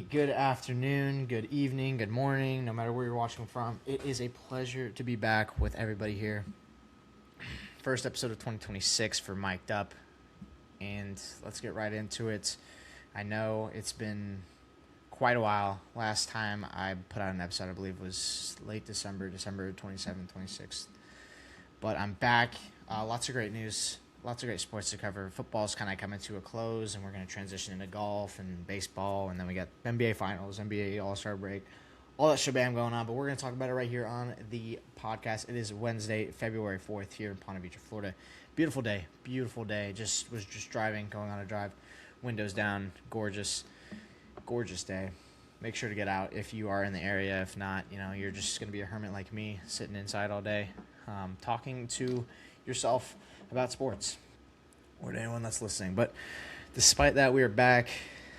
good afternoon, good evening, good morning, no matter where you're watching from. It is a pleasure to be back with everybody here. First episode of 2026 for Mic'd Up, and let's get right into it. I know it's been quite a while. Last time I put out an episode, I believe, was late December 27th, 26th. But I'm back. Lots of great news. Lots of great sports to cover. Football's kind of coming to a close, and we're going to transition into golf and baseball, and then we got NBA Finals, NBA All-Star break, all that shabam going on. But we're going to talk about it right here on the podcast. It is Wednesday, February 4th here in Ponte Vedra, Florida. Beautiful day. Was driving, going on a drive, windows down, gorgeous day. Make sure to get out if you are in the area. If not, you're just going to be a hermit like me, sitting inside all day, talking to yourself about sports or to anyone that's listening. But despite that, we are back.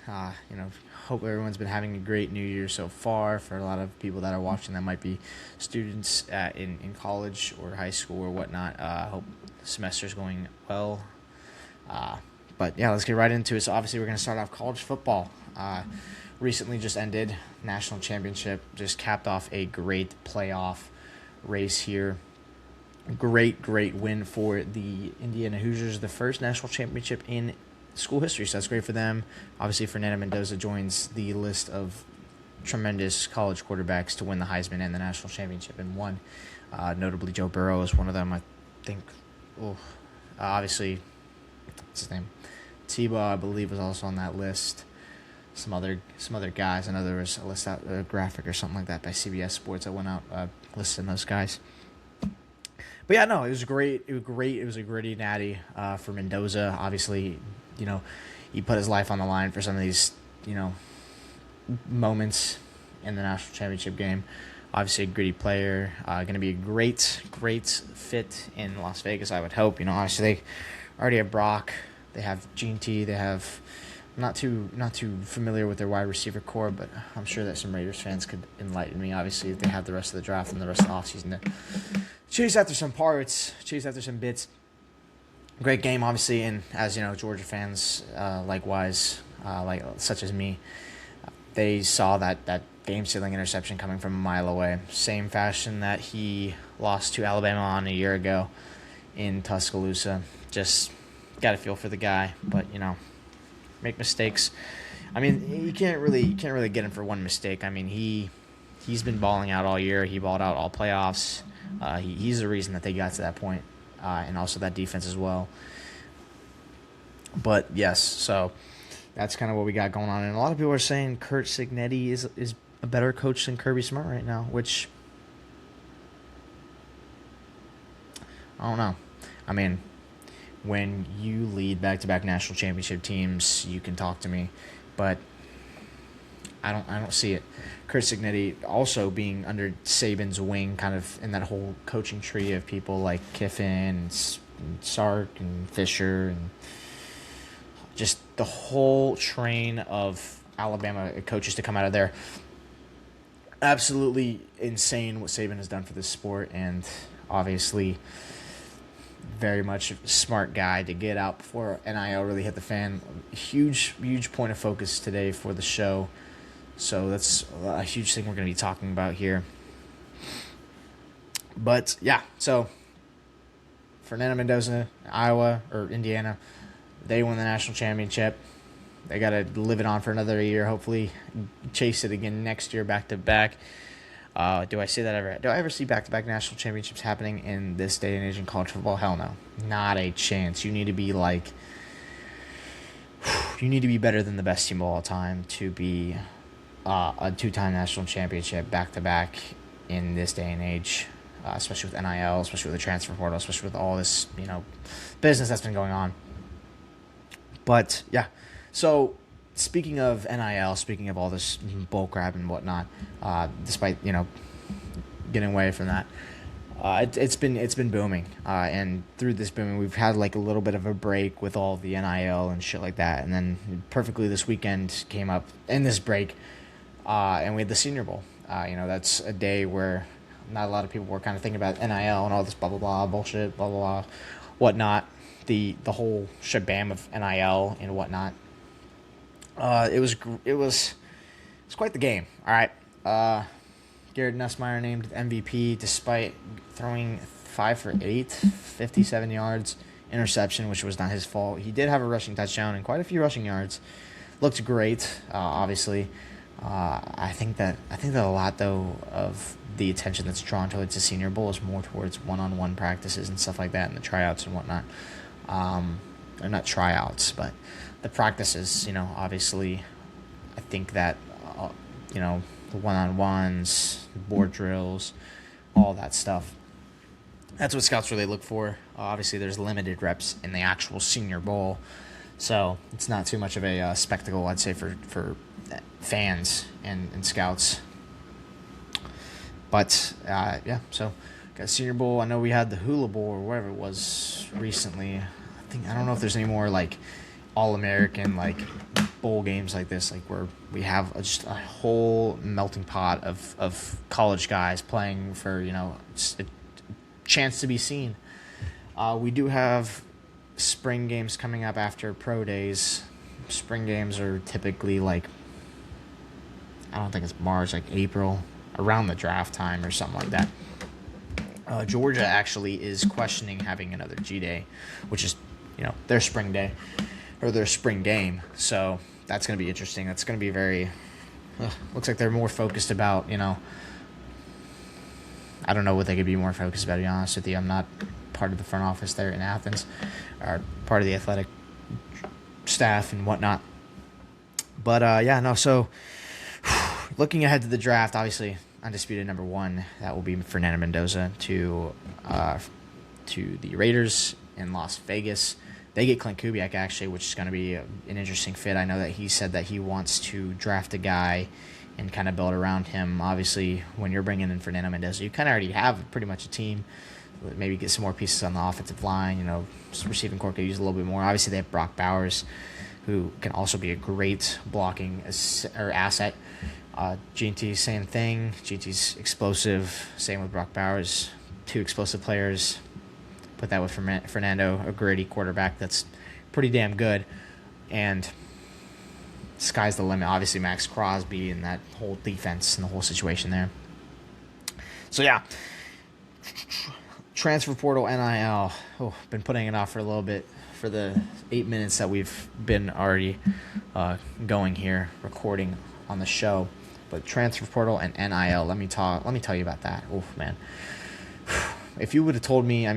Hope everyone's been having a great new year so far. For a lot of people that are watching that might be students in college or high school or whatnot, hope the semester's going well. But yeah, let's get right into it. So obviously we're going to start off college football. Recently just ended national championship, just capped off a great playoff race here. Great win for the Indiana Hoosiers, the first national championship in school history, so that's great for them. Obviously, Fernando Mendoza joins the list of tremendous college quarterbacks to win the Heisman and the national championship in one. Notably, Joe Burrow is one of them, I think. Obviously, what's his name? Tebow, I believe, was also on that list. Some other guys. I know there was a list out, a graphic or something like that by CBS Sports that went out listing those guys. But yeah, no, it was great. It was a gritty natty for Mendoza. Obviously, he put his life on the line for some of these, moments in the national championship game. Obviously, a gritty player. Going to be a great fit in Las Vegas, I would hope. Obviously, they already have Brock. They have Gene T. They have not too familiar with their wide receiver core, but I'm sure that some Raiders fans could enlighten me. Obviously, if they have the rest of the draft and the rest of the offseason to chase after some parts, chase after some bits. Great game, obviously, and as Georgia fans, likewise, such as me, they saw that game-sealing interception coming from a mile away. Same fashion that he lost to Alabama on a year ago in Tuscaloosa. Just got to feel for the guy, but make mistakes. I mean, you can't really get him for one mistake. I mean, he's been balling out all year. He balled out all playoffs. He's the reason that they got to that point, and also that defense as well. But yes, so that's kind of what we got going on. And a lot of people are saying Curt Cignetti is a better coach than Kirby Smart right now, which I don't know. I mean, when you lead back-to-back national championship teams, you can talk to me, but I don't see it. Curt Cignetti also being under Saban's wing, kind of in that whole coaching tree of people like Kiffin and Sark and Fisher and just the whole train of Alabama coaches to come out of there. Absolutely insane what Saban has done for this sport, and obviously very much a smart guy to get out before NIL really hit the fan. Huge point of focus today for the show. So that's a huge thing we're going to be talking about here. But yeah, so Fernando Mendoza, Iowa or Indiana, they won the national championship. They got to live it on for another year. Hopefully, chase it again next year, back to back. Do I ever see back-to-back national championships happening in this day and age in college football? Hell no. Not a chance. You need to be better than the best team of all time to be a two-time national championship back-to-back in this day and age, especially with NIL, especially with the transfer portal, especially with all this, business that's been going on. But, yeah. So, speaking of NIL, speaking of all this bull crap and whatnot, despite getting away from that, it's been booming, and through this booming, we've had like a little bit of a break with all the NIL and shit like that, and then perfectly this weekend came up in this break, and we had the Senior Bowl. That's a day where not a lot of people were kind of thinking about NIL and all this blah blah blah bullshit, blah blah blah, whatnot. The whole shabam of NIL and whatnot. It was It's quite the game. All right. Garrett Nussmeier named MVP despite throwing 5 for 8, 57 yards, interception, which was not his fault. He did have a rushing touchdown and quite a few rushing yards. Looked great, obviously. I think that a lot though of the attention that's drawn towards the Senior Bowl is more towards one-on-one practices and stuff like that, and the tryouts and whatnot. Or not tryouts, but the practices. Obviously, I think that the one-on-ones, board drills, all that stuff. That's what scouts really look for. Obviously, there's limited reps in the actual Senior Bowl, so it's not too much of a spectacle, I'd say, for fans and scouts. But, so got Senior Bowl. I know we had the Hula Bowl or whatever it was recently. I don't know if there's any more, All-American, bowl games like this, where we have just a whole melting pot of college guys playing for, a chance to be seen. We do have spring games coming up after pro days. Spring games are typically I don't think it's March, April, around the draft time or something like that. Georgia actually is questioning having another G-Day, which is, their spring day or their spring game. So that's going to be interesting. That's going to be very, looks like they're more focused about, I don't know what they could be more focused about, to be honest with you. I'm not part of the front office there in Athens, or part of the athletic staff and whatnot. But, so looking ahead to the draft, obviously, undisputed number 1, that will be Fernando Mendoza to the Raiders in Las Vegas. They get Clint Kubiak, actually, which is going to be an interesting fit. I know that he said that he wants to draft a guy and kind of build around him. Obviously, when you're bringing in Fernando Mendoza, you kind of already have pretty much a team. Maybe get some more pieces on the offensive line. Receiving corps could use a little bit more. Obviously, they have Brock Bowers, who can also be a great blocking asset. GT, same thing. GT's explosive. Same with Brock Bowers. 2 explosive players. Put that with Fernando, a gritty quarterback that's pretty damn good. And sky's the limit. Obviously, Max Crosby and that whole defense and the whole situation there. So, yeah. Transfer portal, NIL. Been putting it off for a little bit for the 8 minutes that we've been already going here, recording on the show. But transfer portal and NIL, let me tell you about that. Oh, man. If you would have told me,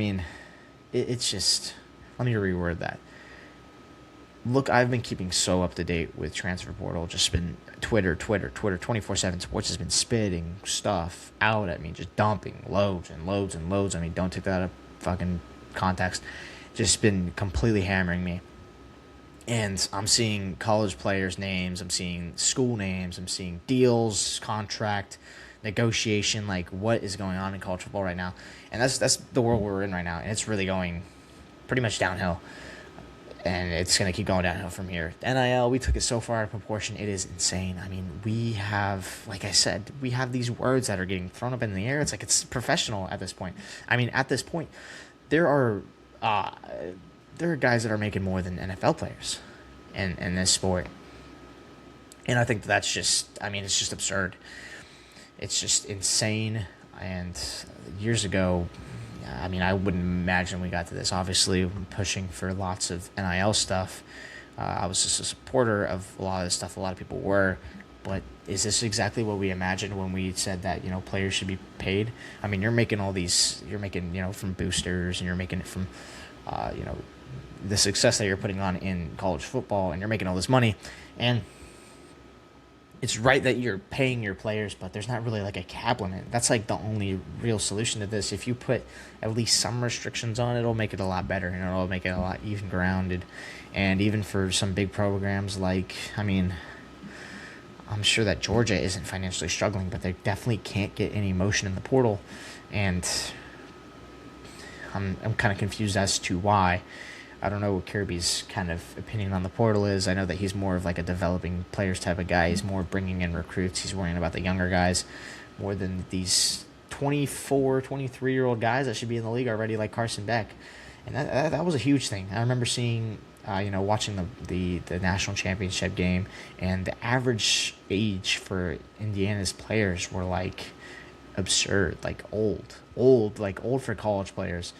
it's just, let me reword that. Look, I've been keeping so up to date with transfer portal. Just been Twitter, 24/7 Sports has been spitting stuff out at me, just dumping loads and loads and loads. Don't take that out of fucking context. Just been completely hammering me. And I'm seeing college players' names. I'm seeing school names. I'm seeing deals, contract, negotiation. What is going on in college football right now? And that's the world we're in right now. And it's really going pretty much downhill. And it's going to keep going downhill from here. NIL, we took it so far out of proportion. It is insane. We have, like I said, we have these words that are getting thrown up in the air. It's professional at this point. At this point, there are guys that are making more than NFL players in this sport. And I think that's just, it's just absurd. It's just insane. And years ago, I wouldn't imagine we got to this. Obviously, pushing for lots of NIL stuff. I was just a supporter of a lot of this stuff. A lot of people were. But is this exactly what we imagined when we said that, players should be paid? You're making all these, from boosters, and you're making it from, the success that you're putting on in college football, and you're making all this money. And it's right that you're paying your players, but there's not really a cap limit. That's the only real solution to this. If you put at least some restrictions on it, it'll make it a lot better, and it'll make it a lot even grounded. And even for some big programs I'm sure that Georgia isn't financially struggling, but they definitely can't get any motion in the portal. And I'm kind of confused as to why. I don't know what Kirby's kind of opinion on the portal is. I know that he's more of a developing players type of guy. He's more bringing in recruits. He's worrying about the younger guys more than these 24, 23-year-old guys that should be in the league already, like Carson Beck. and that was a huge thing. I remember seeing, watching the national championship game, and the average age for Indiana's players were like absurd, like old for college players,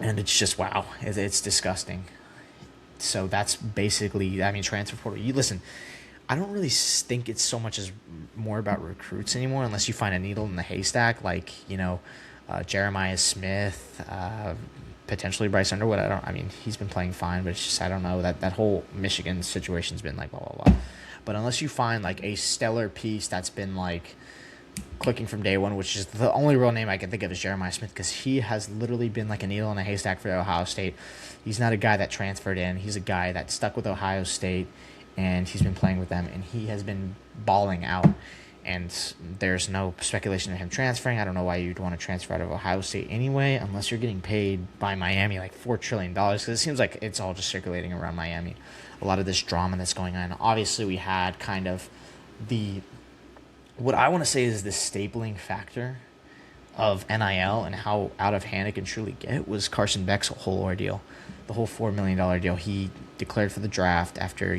and it's just wow, it's disgusting. So that's basically, I mean, transfer portal. You listen, I don't really think it's so much as more about recruits anymore, unless you find a needle in the haystack, like Jeremiah Smith, potentially Bryce Underwood. I mean, he's been playing fine, but it's just I don't know that whole Michigan situation's been like blah blah blah. But unless you find like a stellar piece that's been like clicking from day one, which is the only real name I can think of is Jeremiah Smith, because he has literally been like a needle in a haystack for Ohio State. He's not a guy that transferred in. He's a guy that stuck with Ohio State, and he's been playing with them, and he has been balling out. And there's no speculation of him transferring. I don't know why you'd want to transfer out of Ohio State anyway, unless you're getting paid by Miami like $4 trillion, because it seems like it's all just circulating around Miami. A lot of this drama that's going on. Obviously, we had kind of what I want to say is the stapling factor of NIL and how out of hand it can truly get was Carson Beck's whole ordeal. The whole $4 million deal. He declared for the draft after,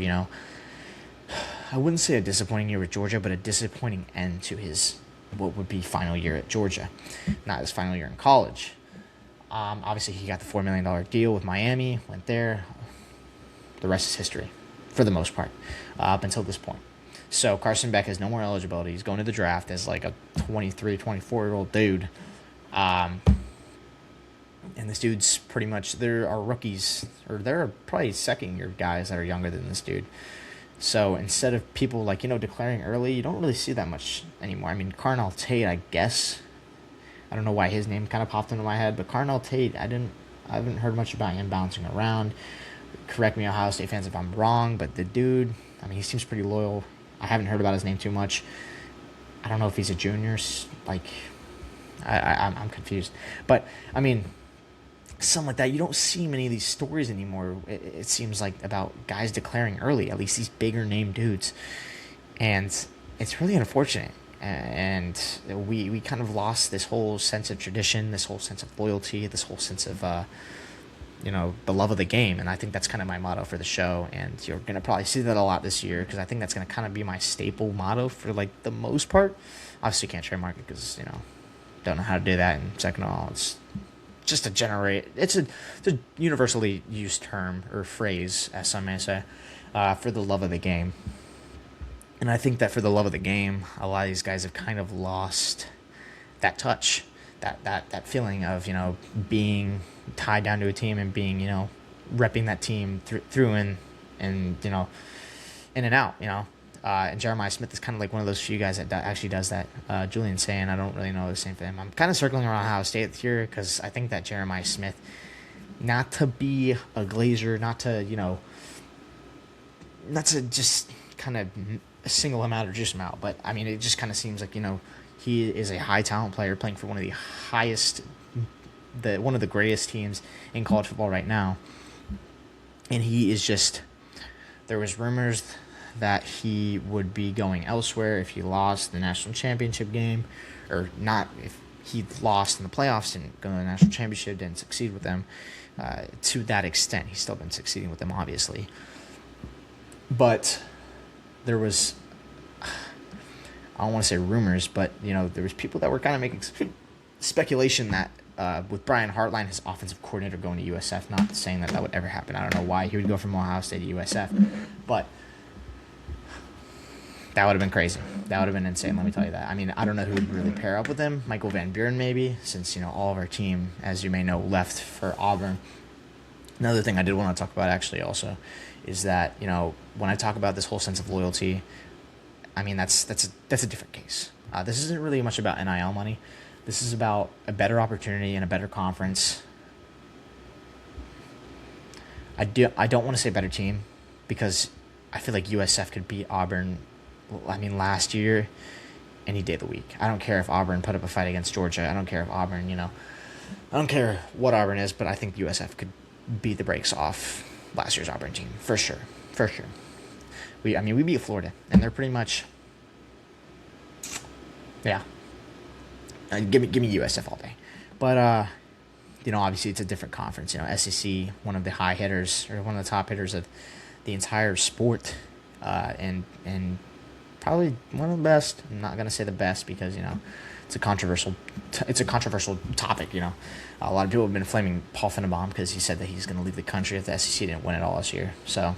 I wouldn't say a disappointing year with Georgia, but a disappointing end to his what would be final year at Georgia, not his final year in college. Obviously, he got the $4 million deal with Miami, went there. The rest is history, for the most part, up until this point. So Carson Beck has no more eligibility. He's going to the draft as like a 23, 24-year-old dude. And this dude's pretty much, there are rookies, or there are probably second-year guys that are younger than this dude. So instead of people like, declaring early, you don't really see that much anymore. I mean, Carnell Tate, I guess. I don't know why his name kind of popped into my head, but Carnell Tate, I haven't heard much about him bouncing around. Correct me, Ohio State fans, if I'm wrong, but the dude, I mean, he seems pretty loyal. I haven't heard about his name too much. I don't know if he's a junior. Like, I'm confused. But, I mean, something like that. You don't see many of these stories anymore, it seems like, about guys declaring early, at least these bigger name dudes. And it's really unfortunate. And we kind of lost this whole sense of tradition, this whole sense of loyalty, this whole sense of, the love of the game. And I think that's kind of my motto for the show. And you're going to probably see that a lot this year, because I think that's going to kind of be my staple motto for, like, the most part. Obviously, can't trademark it because, don't know how to do that. And second of all, it's just it's a universally used term or phrase, as some may say, for the love of the game. And I think that for the love of the game, a lot of these guys have kind of lost that touch, that feeling of, being tied down to a team and being, repping that team through and in and out, and Jeremiah Smith is kind of like one of those few guys that actually does that. Julian saying, I don't really know the same for him. I'm kind of circling around Ohio State here because I think that Jeremiah Smith, not to be a Glazer, not to just kind of single him out or juice him out, but I mean, it just kind of seems like, he is a high talent player playing for one of the highest, one of the greatest teams in college football right now. And he is just, there was rumors that he would be going elsewhere if he lost the national championship game, or not, if he lost in the playoffs, didn't go to the national championship, didn't succeed with them to that extent. He's still been succeeding with them, obviously. But there was, I don't want to say rumors, but, there was people that were kind of making speculation that with Brian Hartline, his offensive coordinator, going to USF, not saying that would ever happen. I don't know why he would go from Ohio State to USF, but that would have been crazy. That would have been insane, let me tell you that. I mean, I don't know who would really pair up with him. Michael Van Buren, maybe, since, all of our team, as you may know, left for Auburn. Another thing I did want to talk about, actually, also, is that, when I talk about this whole sense of loyalty, I mean, that's a different case. This isn't really much about NIL money. This is about a better opportunity and a better conference. I don't want to say better team, because I feel like USF could beat Auburn, last year, any day of the week. I don't care if Auburn put up a fight against Georgia. I don't care if Auburn, I don't care what Auburn is, but I think USF could beat the brakes off last year's Auburn team, for sure. We beat Florida, and they're pretty much, yeah. Give me USF all day. But obviously it's a different conference. SEC, one of the high hitters or one of the top hitters of the entire sport, and probably one of the best. I'm not gonna say the best because it's a controversial topic. A lot of people have been flaming Paul Finnebom because he said that he's going to leave the country if the SEC didn't win it all this year. So,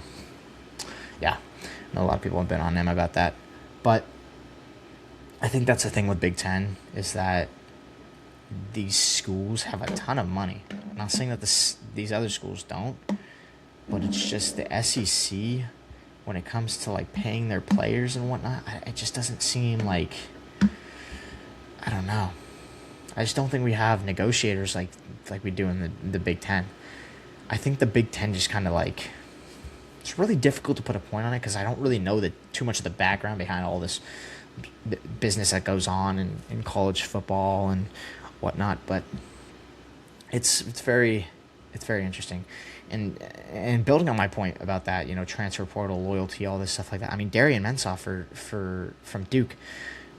yeah, I know a lot of people have been on him about that. But I think that's the thing with Big Ten is that these schools have a ton of money. I'm not saying that these other schools don't, but it's just the SEC, when it comes to, like, paying their players and whatnot, it just doesn't seem like, I don't know. I just don't think we have negotiators like we do in the Big Ten. I think the Big Ten just kind of like, it's really difficult to put a point on it because I don't really know too much of the background behind all this business that goes on in college football and whatnot. But it's very interesting. And building on my point about that, transfer portal, loyalty, all this stuff like that. I mean, Darian Mensah from Duke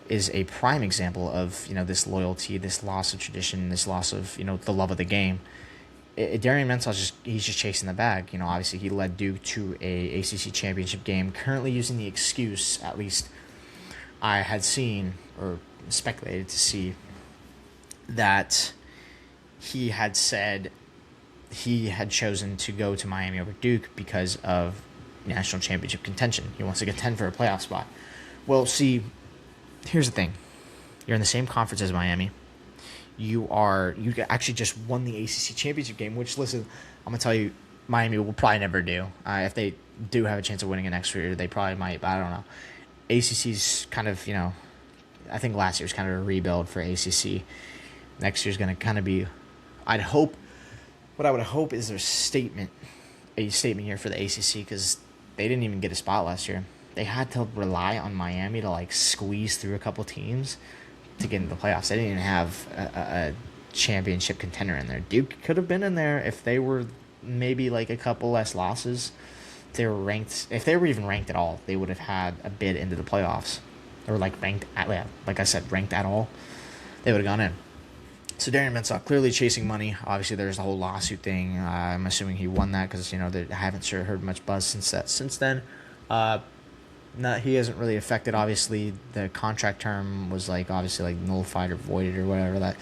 is a prime example of this loyalty, this loss of tradition, this loss of the love of the game. Darian Mensah he's just chasing the bag. Obviously he led Duke to a ACC championship game. Currently using the excuse, at least I had seen or speculated to see, that he had said he had chosen to go to Miami over Duke because of national championship contention. He wants to contend for a playoff spot. Well, see, here's the thing. You're in the same conference as Miami. You actually just won the ACC championship game, which, listen, I'm going to tell you, Miami will probably never do. If they do have a chance of winning it next year, they probably might, but I don't know. ACC's kind of, I think last year was kind of a rebuild for ACC. Next year's going to kind of be, what I would hope is a statement here for the ACC, because they didn't even get a spot last year. They had to rely on Miami to squeeze through a couple teams to get into the playoffs. They didn't even have a championship contender in there. Duke could have been in there if they were maybe a couple less losses. If they were even ranked at all, they would have had a bid into the playoffs. Or ranked at all. They would have gone in. So Darian Mensah clearly chasing money. Obviously, there's the whole lawsuit thing. I'm assuming he won that because I haven't heard much buzz since then. He hasn't really affected. Obviously, the contract term was obviously nullified or voided or whatever. That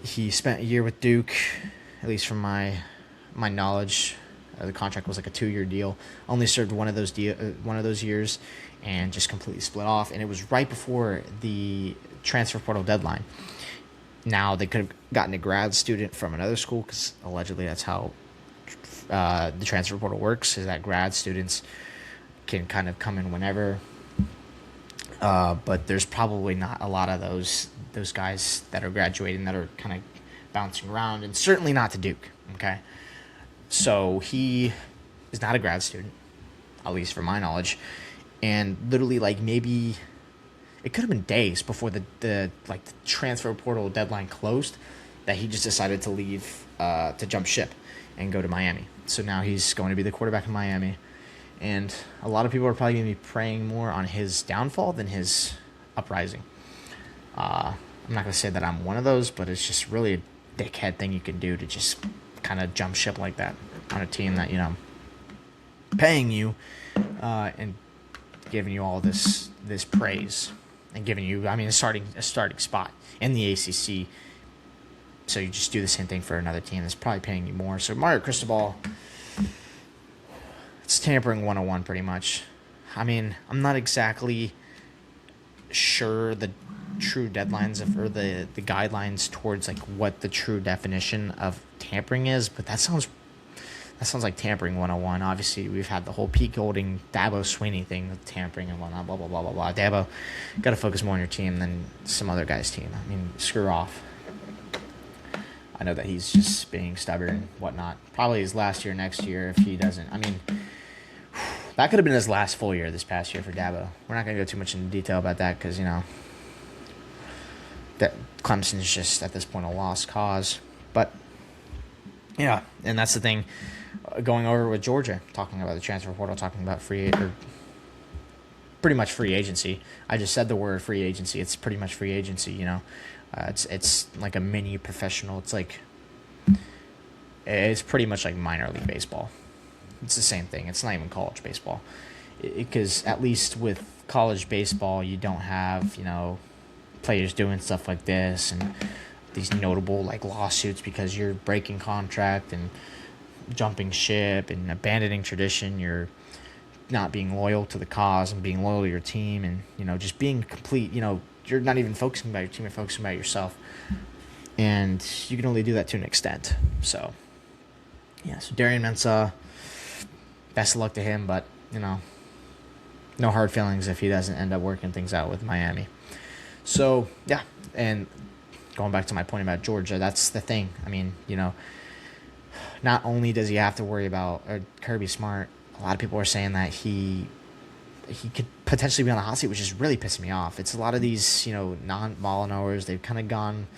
he spent a year with Duke, at least from my knowledge. The contract was a 2-year deal. Only served one of those years, and just completely split off. And it was right before the transfer portal deadline. Now they could have gotten a grad student from another school because allegedly that's how the transfer portal works. Is that grad students can kind of come in whenever, but there's probably not a lot of those guys that are graduating that are kind of bouncing around, and certainly not to Duke. Okay, so he is not a grad student, at least from my knowledge, and literally maybe it could have been days before the transfer portal deadline closed that he just decided to leave to jump ship and go to Miami. So now he's going to be the quarterback in Miami. And a lot of people are probably going to be preying more on his downfall than his uprising. I'm not going to say that I'm one of those, but it's just really a dickhead thing you can do to just kind of jump ship like that on a team that, paying you and giving you all this praise and giving you, a starting spot in the ACC. So you just do the same thing for another team that's probably paying you more. So Mario Cristobal, it's tampering 101 pretty much. I'm not exactly sure the true deadlines or the guidelines towards what the true definition of tampering is, but that sounds like tampering 101. Obviously, we've had the whole Pete Golding, Dabo Swinney thing with tampering and whatnot, blah, blah, blah, blah, blah. Dabo, got to focus more on your team than some other guy's team. Screw off. I know that he's just being stubborn and whatnot. Probably his last year next year if he doesn't. That could have been his last full year this past year for Dabo. We're not going to go too much into detail about that because, that Clemson's just at this point a lost cause. But, yeah, and that's the thing. Going over with Georgia, talking about the transfer portal, talking about pretty much free agency. I just said the word free agency. It's pretty much free agency, It's like a mini professional. It's It's pretty much like minor league baseball. It's the same thing. It's not even college baseball, because at least with college baseball, you don't have players doing stuff like this and these notable like lawsuits because you're breaking contract and jumping ship and abandoning tradition. You're not being loyal to the cause and being loyal to your team, and just being complete. You're not even focusing about your team, you're focusing about yourself, and you can only do that to an extent. So yeah, so Darian Mensah, best of luck to him, but no hard feelings if he doesn't end up working things out with Miami. So yeah, and going back to my point about Georgia, that's the thing. I mean, not only does he have to worry about Kirby Smart, a lot of people are saying that he could potentially be on the hot seat, which is really pissing me off. It's a lot of these, non-ball knowers. They've kind of gotten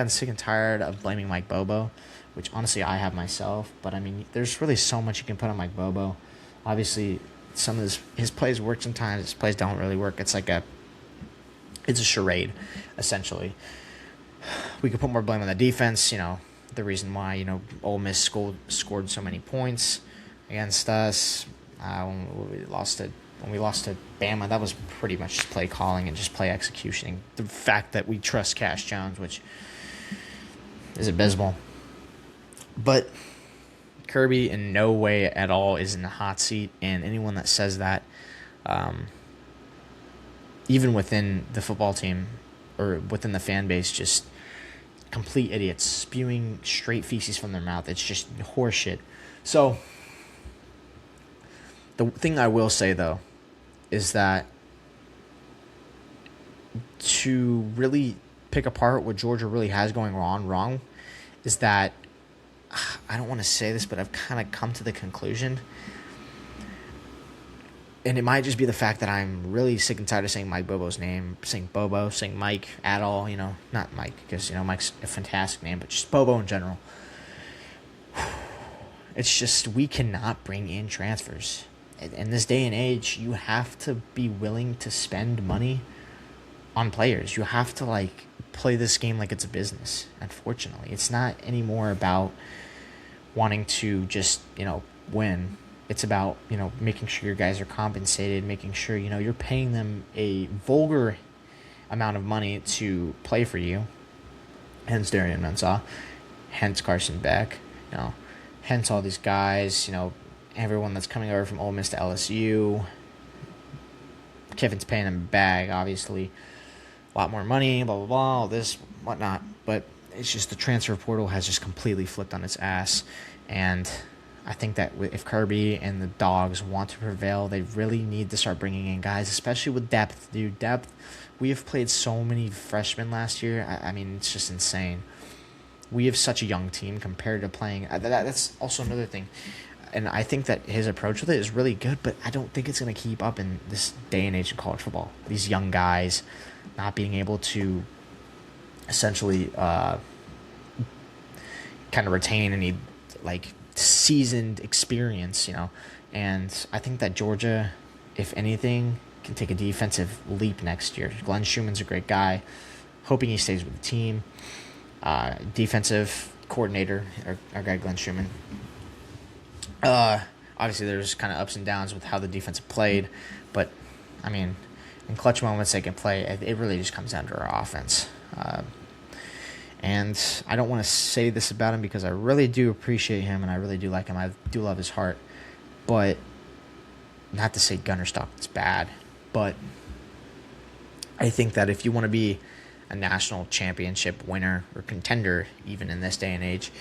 sick and tired of blaming Mike Bobo, which honestly I have myself. But I mean, there's really so much you can put on Mike Bobo. Obviously, some of his plays work sometimes. His plays don't really work. It's a charade, essentially. We could put more blame on the defense. The reason why Ole Miss scored so many points against us when we lost to Bama, that was pretty much just play calling and just play execution. The fact that we trust Cash Jones, which is abysmal. But Kirby in no way at all is in the hot seat, and anyone that says that, even within the football team or within the fan base, just complete idiots spewing straight feces from their mouth. It's just horseshit. So the thing I will say, though, is that to really pick apart what Georgia really has going wrong is that, I don't want to say this, but I've kind of come to the conclusion, and it might just be the fact that I'm really sick and tired of saying Mike Bobo's name, saying Bobo, saying Mike at all, not Mike, because, Mike's a fantastic name, but just Bobo in general. It's just, we cannot bring in transfers. In this day and age, you have to be willing to spend money on players. You have to, play this game like it's a business, unfortunately. It's not anymore about wanting to just, win. It's about, making sure your guys are compensated, making sure, you're paying them a vulgar amount of money to play for you. Hence Darian Mensah, hence Carson Beck, hence all these guys, everyone that's coming over from Ole Miss to LSU. Kiffin's paying them a bag, obviously. A lot more money, blah, blah, blah, all this, whatnot. But it's just the transfer portal has just completely flipped on its ass. And I think that if Kirby and the Dogs want to prevail, they really need to start bringing in guys, especially with depth, dude. Depth. We have played so many freshmen last year. I mean, it's just insane. We have such a young team compared to playing. That's also another thing. And I think that his approach with it is really good, but I don't think it's going to keep up in this day and age of college football. These young guys not being able to essentially kind of retain any, seasoned experience, And I think that Georgia, if anything, can take a defensive leap next year. Glenn Schumann's a great guy. Hoping he stays with the team. Defensive coordinator, our guy Glenn Schumann. Obviously, there's kind of ups and downs with how the defense played, but I mean, in clutch moments they can play. It really just comes down to our offense. And I don't want to say this about him because I really do appreciate him and I really do like him. I do love his heart, but not to say Gunner Stockton's bad, but I think that if you want to be a national championship winner or contender, even in this day and age,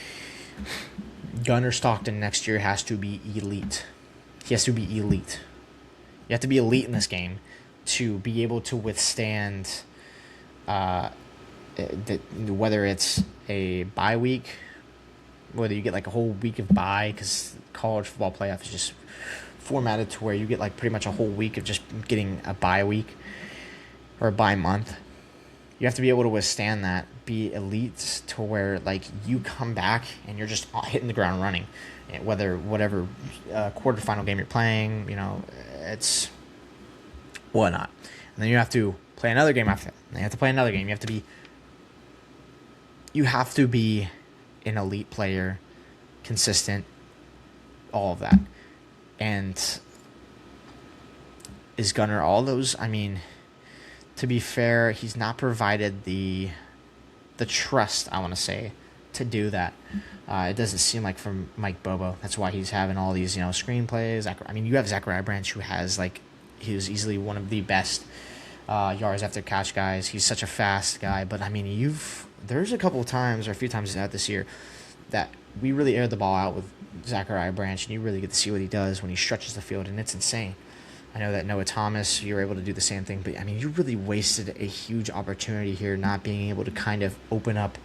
Gunner Stockton next year has to be elite. He has to be elite. You have to be elite in this game to be able to withstand whether it's a bye week, whether you get a whole week of bye, because college football playoff is just formatted to where you get pretty much a whole week of just getting a bye week or a bye month. You have to be able to withstand that, be elite to where you come back and you're just hitting the ground running, whatever quarterfinal game you're playing, it's whatnot. And then you have to play another game after that. And you have to play another game. You have to be an elite player consistent, all of that. And is Gunner all those? I mean, to be fair, he's not provided the trust, I want to say, to do that. It doesn't seem like from Mike Bobo. That's why he's having all these, screenplays. I mean, you have Zachariah Branch, who has, he was easily one of the best yards after catch guys. He's such a fast guy. But, I mean, there's a couple of times, or a few times this year, that we really aired the ball out with Zachariah Branch, and you really get to see what he does when he stretches the field, and it's insane. I know that Noah Thomas, you were able to do the same thing, but, I mean, you really wasted a huge opportunity here not being able to kind of open up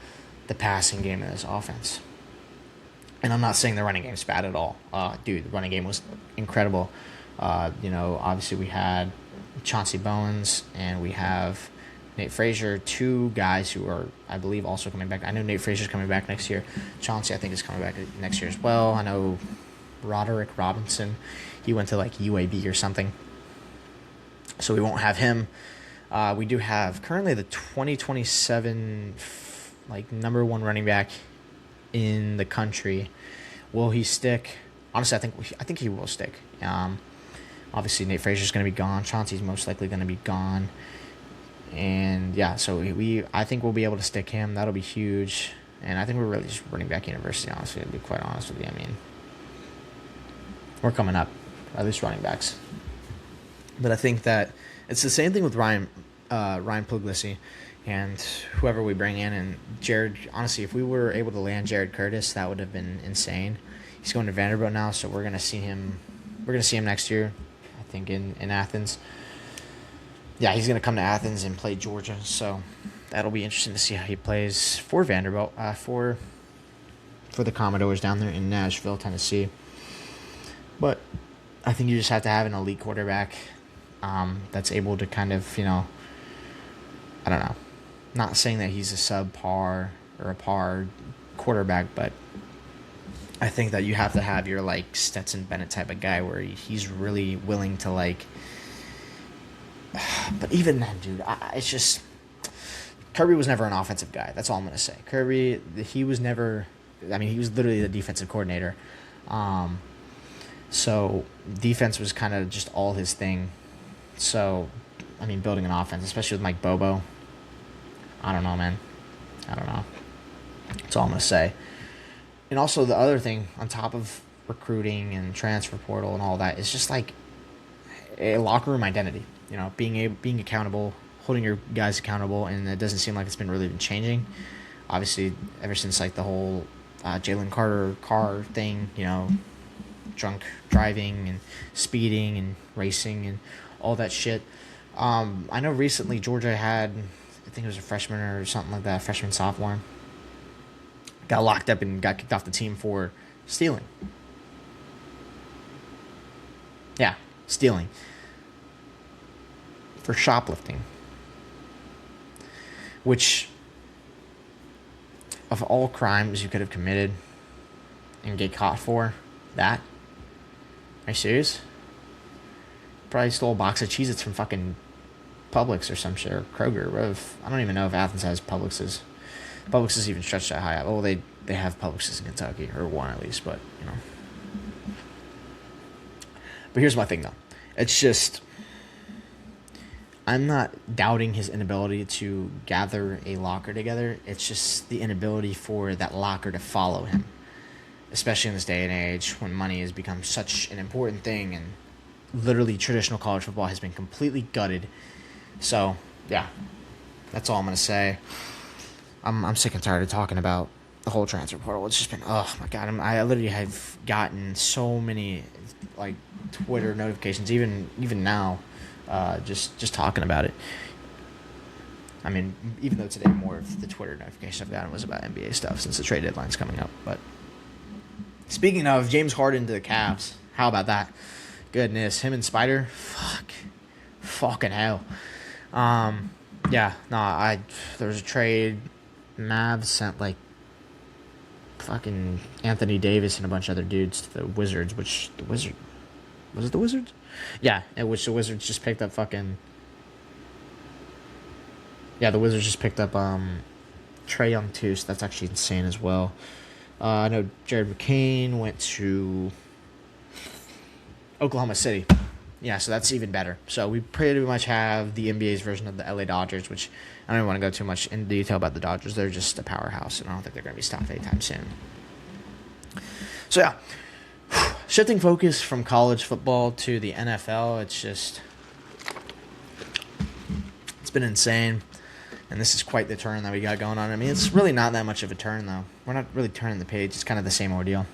the passing game in this offense. And I'm not saying the running game's bad at all. Dude, the running game was incredible. Obviously we had Chauncey Bowens and we have Nate Frazier, two guys who are, I believe, also coming back. I know Nate Frazier's coming back next year. Chauncey, I think, is coming back next year as well. I know Roderick Robinson, he went to UAB or something, so we won't have him. We do have currently the 2027 number one running back in the country. Will he stick? Honestly, I think he will stick. Obviously Nate Frazier's going to be gone. Chauncey's most likely going to be gone. And yeah, so I think we'll be able to stick him. That'll be huge. And I think we're really just running back university, honestly, to be quite honest with you. I mean, we're coming up, at least running backs. But I think that it's the same thing with Ryan Puglisi and whoever we bring in. And Jared, honestly, if we were able to land Jared Curtis, that would have been insane. He's going to Vanderbilt now, so we're gonna see him. We're gonna see him next year, I think, in Athens. Yeah, he's gonna come to Athens and play Georgia, so that'll be interesting to see how he plays for Vanderbilt, for the Commodores down there in Nashville, Tennessee. But I think you just have to have an elite quarterback that's able to kind of, I don't know, not saying that he's a subpar or a par quarterback, but I think that you have to have your Stetson Bennett type of guy where he's really willing to but even then, dude, it's just Kirby was never an offensive guy. That's all I'm gonna say. Kirby, he was never. I mean, he was literally the defensive coordinator. So defense was kind of just all his thing. So, I mean, building an offense, especially with Mike Bobo, I don't know, man. I don't know. That's all I'm gonna say. And also the other thing on top of recruiting and transfer portal and all that is just a locker room identity. Being accountable, holding your guys accountable, and it doesn't seem like it's really been changing. Obviously, ever since the whole Jalen Carter car thing, drunk driving and speeding and racing and all that shit. I know recently Georgia had, I think it was a freshman or something like that, freshman, sophomore, got locked up and got kicked off the team for stealing. Yeah, stealing. For shoplifting. Which, of all crimes you could have committed and get caught for, that? Are you serious? Probably stole a box of Cheez-Its from fucking Publix or some shit, or Kroger. I don't even know if Athens has Publixes. Publix is even stretched that high up. Oh, they have Publixes in Kentucky, or one at least, but, But here's my thing, though. It's just, I'm not doubting his inability to gather a locker together. It's just the inability for that locker to follow him, especially in this day and age when money has become such an important thing and literally traditional college football has been completely gutted. So, yeah, that's all I'm going to say. I'm sick and tired of talking about the whole transfer portal. It's just been, oh my God, I literally have gotten so many Twitter notifications, even now. Just talking about it. I mean, even though today more of the Twitter notification I've gotten was about NBA stuff since the trade deadline's coming up. But speaking of James Harden to the Cavs, how about that? Goodness, him and Spider, fucking hell. There was a trade. Mavs sent fucking Anthony Davis and a bunch of other dudes to the Wizards, was it the Wizards? Yeah, in which the Wizards just picked up the Wizards just picked up Trae Young too, so that's actually insane as well. I know Jared McCain went to Oklahoma City. Yeah, so that's even better. So we pretty much have the NBA's version of the LA Dodgers, which I don't even want to go too much into detail about the Dodgers. They're just a powerhouse, and I don't think they're going to be stopped anytime soon. So yeah, shifting focus from college football to the NFL, it's been insane. And this is quite the turn that we got going on. I mean, it's really not that much of a turn, though. We're not really turning the page. It's kind of the same ordeal.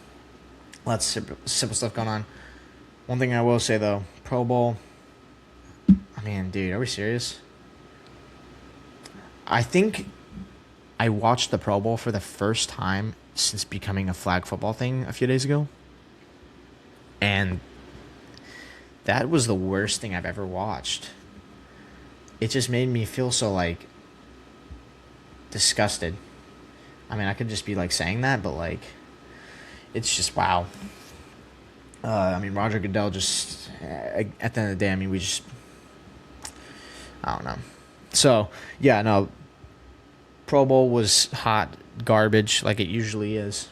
Lots of simple stuff going on. One thing I will say, though, Pro Bowl. I mean, dude, are we serious? I think I watched the Pro Bowl for the first time since becoming a flag football thing a few days ago. And that was the worst thing I've ever watched. It just made me feel so, like, disgusted. I mean, I could just be, like, saying that, but, like, it's just, wow. I mean, Roger Goodell just, at the end of the day, I mean, I don't know. So, yeah, no, Pro Bowl was hot garbage like it usually is.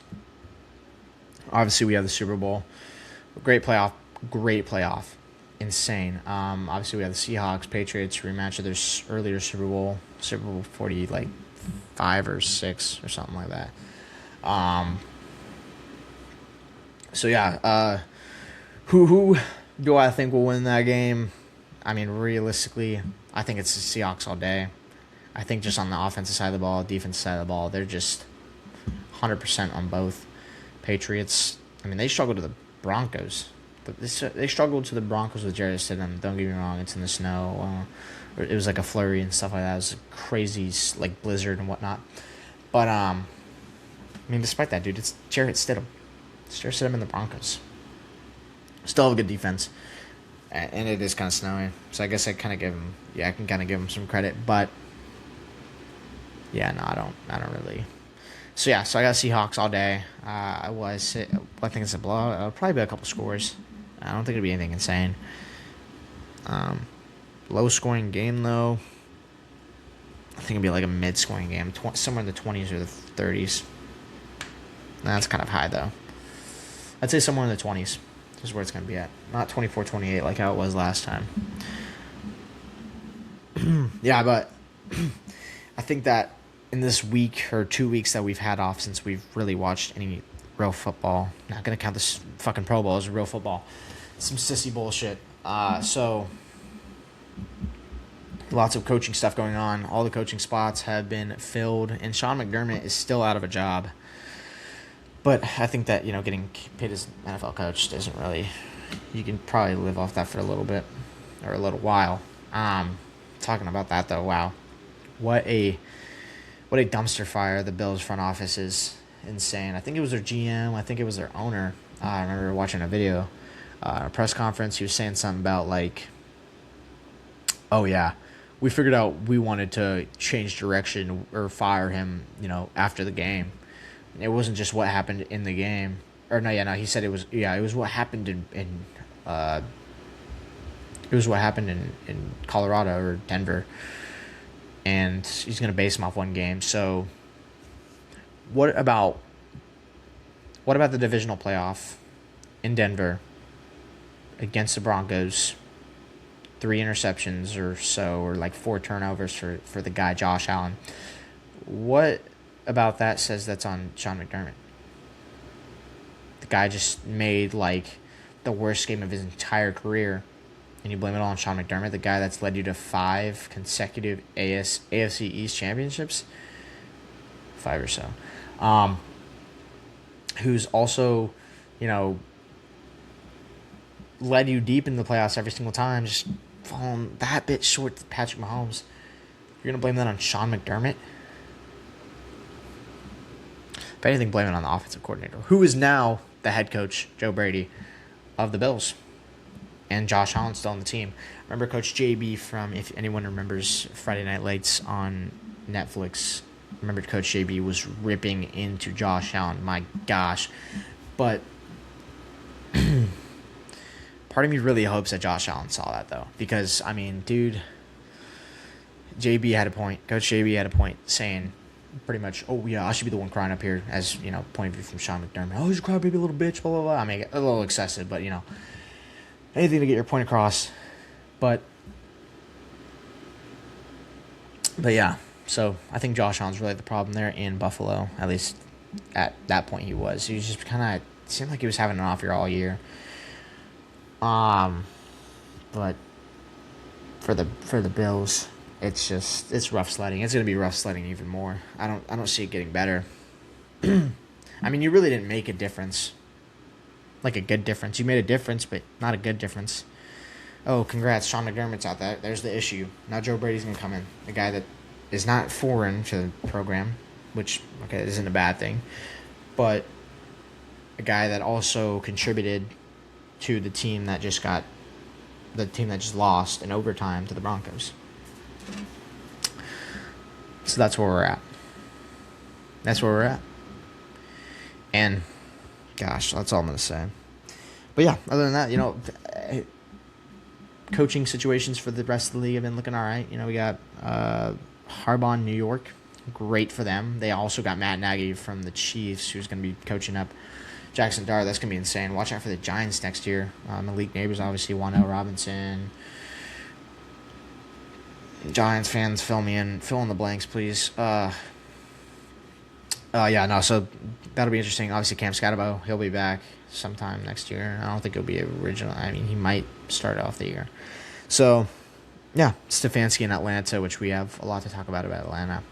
Obviously, we have the Super Bowl. Great playoff. Insane. Obviously, we have the Seahawks, Patriots rematch of their earlier Super Bowl 40, like, 5 or 6 or something like that. So yeah, who do I think will win that game? I mean, realistically, I think it's the Seahawks all day. I think just on the offensive side of the ball, defensive side of the ball, they're just 100% on both. Patriots, I mean, they struggled to the Broncos. They struggled to the Broncos with Jarrett Stidham. Don't get me wrong, it's in the snow. It was like a flurry and stuff like that. It was a crazy, like, blizzard and whatnot. But, I mean, despite that, dude, it's Jarrett Stidham. It's Jarrett Stidham and the Broncos. Still have a good defense. And it is kind of snowy. So I guess I kind of give him, I can kind of give him some credit. But, yeah, no, I don't really. So, yeah, so I got Seahawks all day. I think it's a blowout. It'll probably be a couple scores. I don't think it'll be anything insane. Low-scoring game, though. I think it'll be like a mid-scoring game. Somewhere in the 20s or the 30s. That's kind of high, though. I'd say somewhere in the 20s is where it's going to be at. Not 24-28 like how it was last time. Yeah, but I think that in this week or 2 weeks that we've had off since we've really watched any real football, not going to count this fucking Pro Bowl as real football. Some sissy bullshit. So lots of coaching stuff going on. All the coaching spots have been filled, and Sean McDermott is still out of a job. But I think that, getting paid as an NFL coach doesn't really... You can probably live off that for a little bit, or a little while. Talking about that, though, wow. What a dumpster fire the Bills front office is. Insane. I think it was their GM. I think it was their owner. I remember watching a video, a press conference. He was saying something about, like, oh, yeah, we figured out we wanted to change direction or fire him, after the game. It wasn't just what happened in the game. Or, no, he said it was what happened in Colorado or Denver. And he's going to base him off one game. So, what about the divisional playoff in Denver against the Broncos? 3 interceptions or so, or like 4 turnovers for the guy, Josh Allen. What about that says that's on Sean McDermott? The guy just made, like, the worst game of his entire career, and you blame it all on Sean McDermott, the guy that's led you to 5 consecutive AFC East championships? 5 or so. Who's also, led you deep in the playoffs every single time, just falling that bit short to Patrick Mahomes. You're going to blame that on Sean McDermott? If anything, blame it on the offensive coordinator, who is now the head coach, Joe Brady, of the Bills. And Josh Allen's still on the team. Remember Coach JB from, if anyone remembers Friday Night Lights on Netflix, remember Coach JB was ripping into Josh Allen. My gosh. But part of me really hopes that Josh Allen saw that, though. Because, I mean, dude, JB had a point. Coach JB had a point saying, pretty much, oh yeah, I should be the one crying up here, as point of view from Sean McDermott. Oh, he's a crybaby little bitch, blah blah blah. I mean, a little excessive, but anything to get your point across. But yeah, so I think Josh Allen's really the problem there in Buffalo. At least at that point, he was. He was just kind of seemed like he was having an off year all year. But for the Bills, it's rough sledding. It's gonna be rough sledding even more. I don't see it getting better. I mean, you really didn't make a difference, like a good difference. You made a difference, but not a good difference. Oh, congrats, Sean McDermott's out there. There's the issue. Now Joe Brady's gonna come in, a guy that is not foreign to the program, which isn't a bad thing, but a guy that also contributed to the team that just lost in overtime to the Broncos. So that's where we're at. And gosh, that's all I'm gonna say. But yeah, other than that, coaching situations for the rest of the league have been looking all right. We got Harbaugh in New York, great for them. They also got Matt Nagy from the Chiefs, who's going to be coaching up Jackson Dart. That's going to be insane. Watch out for the Giants next year. Malik Neighbors, obviously, Wan'Dale Robinson. Giants fans, fill in the blanks, please. So that'll be interesting. Obviously, Cam Scatterbo, he'll be back sometime next year. I don't think he'll be original. I mean, he might start off the year. So, yeah, Stefanski in Atlanta, which we have a lot to talk about Atlanta.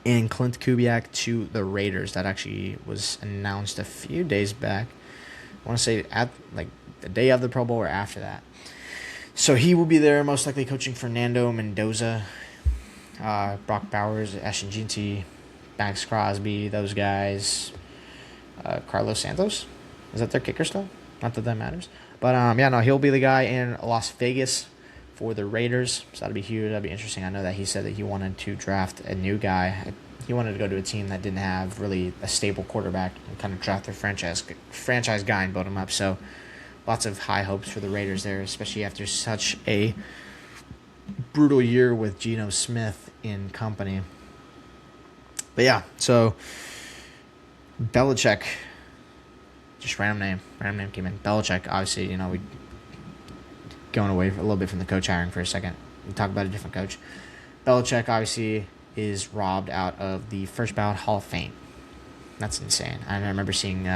And Clint Kubiak to the Raiders. That actually was announced a few days back. I want to say at the day of the Pro Bowl or after that. So he will be there, most likely coaching Fernando Mendoza, Brock Bowers, Ashton Ginty, Max Crosby, those guys. Carlos Santos, is that their kicker still? Not that matters. But he'll be the guy in Las Vegas for the Raiders. So that'll be huge. That'll be interesting. I know that he said that he wanted to draft a new guy. He wanted to go to a team that didn't have really a stable quarterback and kind of draft their franchise guy and build him up. So lots of high hopes for the Raiders there, especially after such a brutal year with Geno Smith in company. But yeah, so Belichick, just random name came in. Belichick, obviously, we going away a little bit from the coach hiring for a second. We talk about a different coach. Belichick, obviously, is robbed out of the first ballot Hall of Fame. That's insane. I remember seeing,